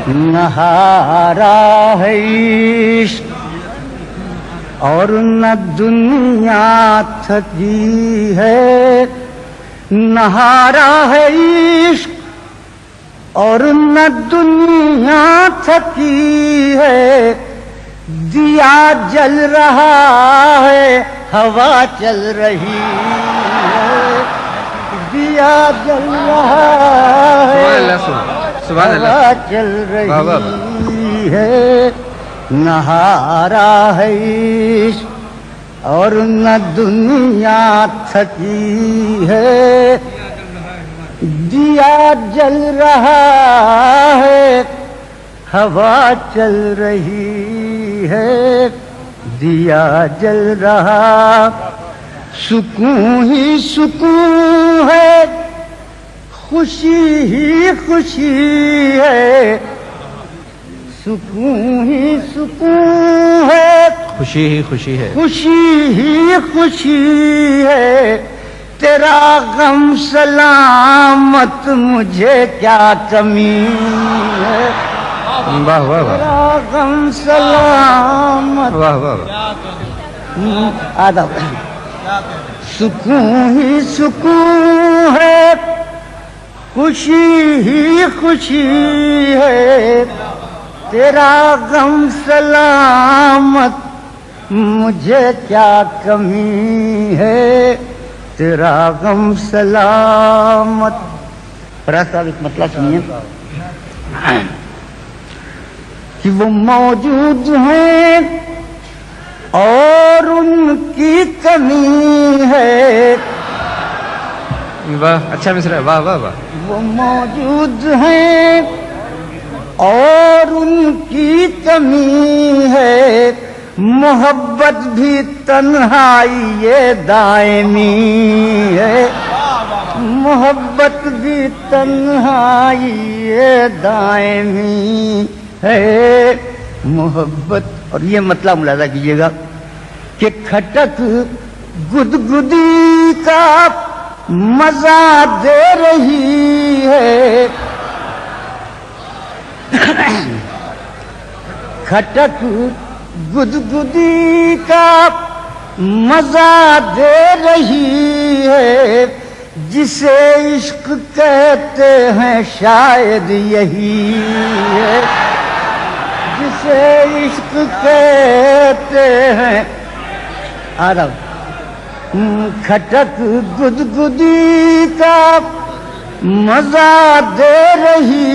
نہارا ہے عشق اور نہ دنیا تھکی ہے، نہارا ہے عشق اور نہ دنیا تھکی ہے، دیا جل رہا ہے ہوا چل رہی ہے، دیا جل رہا ہے ہوا چل رہی ہے، نہارا ہے عشق اور نہ دنیا تھکی ہے، دیا جل رہا ہے ہوا چل رہی ہے، دیا جل رہا، سکون ہی سکون ہے، خوشی ہی خوشی ہے، سکون ہی سکون ہے، خوشی ہی خوشی ہے، خوشی ہی خوشی ہے، تیرا غم سلامت مجھے کیا کمی ہے، واہ واہ واہ تیرا غم سلامت، واہ واہ آدھا سکون ہی سکون ہے، خوشی ہی خوشی ہے، تیرا غم سلامت مجھے کیا کمی ہے، تیرا غم سلامت۔ فراز صاحب ایک مطلب سنیے کہ وہ موجود ہیں اور ان کی کمی ہے، واہ، اچھا مصرع ہے، واہ واہ واہ، وہ موجود ہیں اور ان کی کمی ہے، محبت بھی تنہائی یہ دائمی ہے، محبت بھی تنہائی یہ دائمی ہے، محبت۔ اور یہ مطلب ملاحظہ کیجیے گا کہ کھٹک گدگدی کا مزہ دے رہی ہے، کھٹک گدگدی کا مزہ دے رہی ہے، جسے عشق کہتے ہیں شاید یہی ہے، جسے عشق کہتے ہیں، آرام، کھٹک گدگدی کا مزہ دے رہی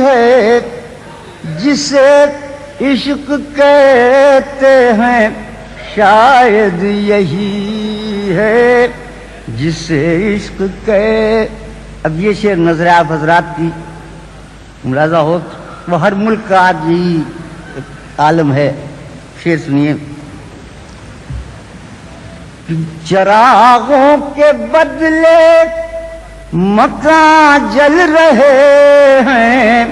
ہے، جسے عشق کہتے ہیں شاید یہی ہے، جسے عشق کہ اب یہ شعر نظر آپ حضرات کی ملاحظہ ہو، وہ ہر ملک کا آج یہی عالم ہے۔ شعر سنیے، چراغوں کے بدلے مکان جل رہے ہیں،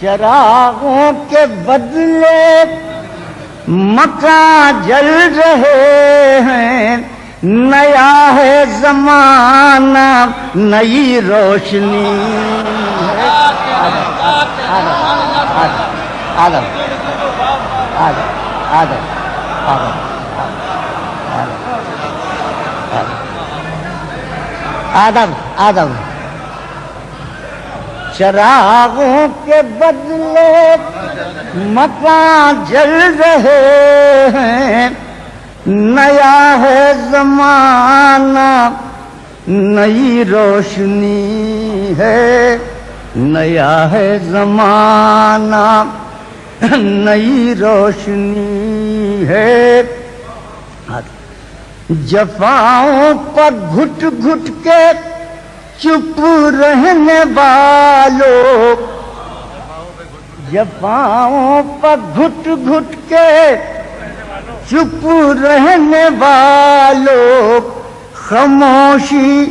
چراغوں کے بدلے مکان جل رہے ہیں، نیا ہے زمانہ نئی روشنی ہے، آدم آدم چراغوں کے بدلے مکان جل رہے ہیں، نیا ہے زمانہ نئی روشنی ہے، نیا ہے زمانہ نئی روشنی ہے، جفاؤں پر گھٹ گھٹ کے چپ رہنے والوں، جفاؤں پر گھٹ گھٹ کے چپ رہنے والوں، خاموشی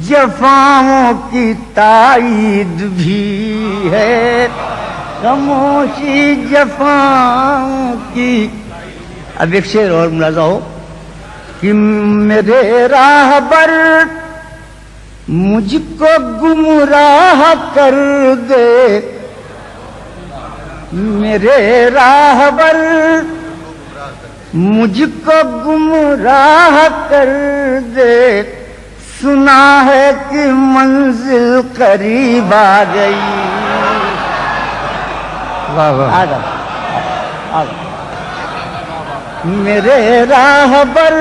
جفاؤں کی تائید بھی ہے، خاموشی جفاؤں کی۔ اب ایک شعر اور ملاحظہ ہو کہ میرے راہبر مجھ کو گمراہ کر دے میرے راہبر، مجھ کو گمراہ کر دے، سنا ہے کہ منزل قریب آ گئی۔ واہ واہ آگا میرے راہبر،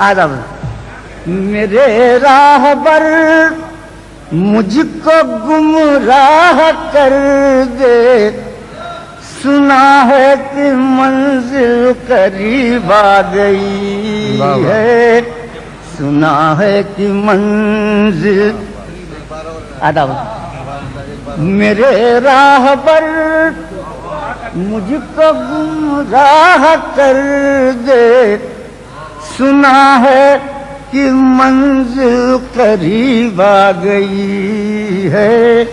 آگا میرے راہبر، مجھ کو گمراہ کر دے، سنا ہے کہ منزل قریب آ گئی واہ واہ۔ ہے، سنا ہے کہ منزل آداب میرے راہبر، مجھ کو گمراہ کر دے، سنا ہے کہ منزل قریب آ گئی ہے،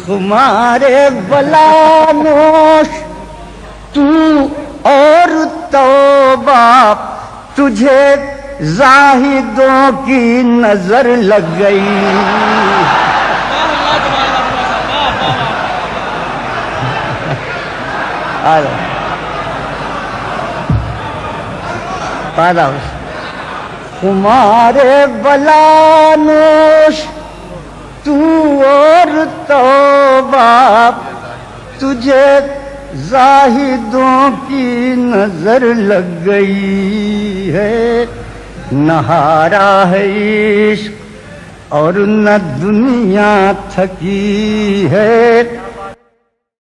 تمہارے بلا نوش تو اور توبہ، تجھے زاہدوں کی نظر لگ گئی۔ تمہارے بلا نوش تو اور توبہ، تجھے زاہدوں کی نظر لگ گئی ہے، نہ ہارا ہے عشق اور نہ دنیا تھکی ہے،